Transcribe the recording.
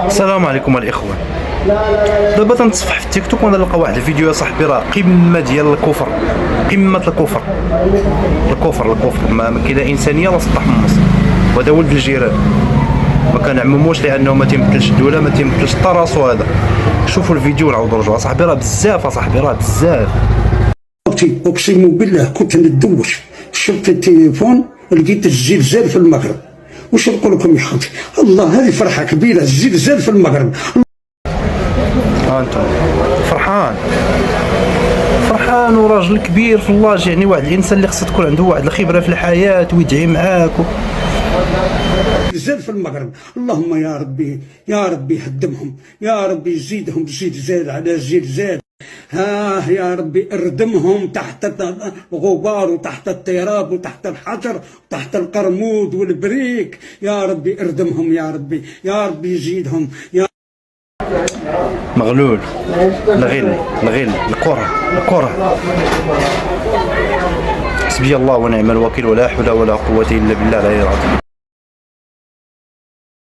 السلام عليكم الاخوان. دابا تنتصفح في التيك توك ونلقى واحد الفيديو يا صاحبي راه قمه ديال الكفر، قمه الكفر ما كاينه انسانيه لا سطح من مصر، وهذا ولد الجيران ما كنعمموش لانه ما تيمثلش الدوله، ما تيمثلش حتى راسو. هذا شوفوا الفيديو ونعاودوا نرجعوا. صاحبي راه بزاف، صاحبي راه بزاف. اقسم بالله كنت ندوش، شفت التليفون لقيت الزلزال في المغرب. واش نقول لكم يا خوتي، الله هذه فرحه كبيره، الزلزال في المغرب. انتم فرحان وراجل كبير في الله، يعني واحد الانسان اللي خصها تكون عنده واحد الخبره في الحياه ويدعي معاك زلزال في المغرب. اللهم يا ربي يا ربي هدمهم، يا ربي زيدهم زلزال على زلزال. يا ربي اردمهم تحت الغبار وتحت التراب وتحت الحجر وتحت القرمود والبريك. يا ربي اردمهم، يا ربي يا ربي زيدهم. يا مغلول، الغل الكره. حسبي الله ونعم الوكيل، ولا حول ولا قوه الا بالله العلي العظيم.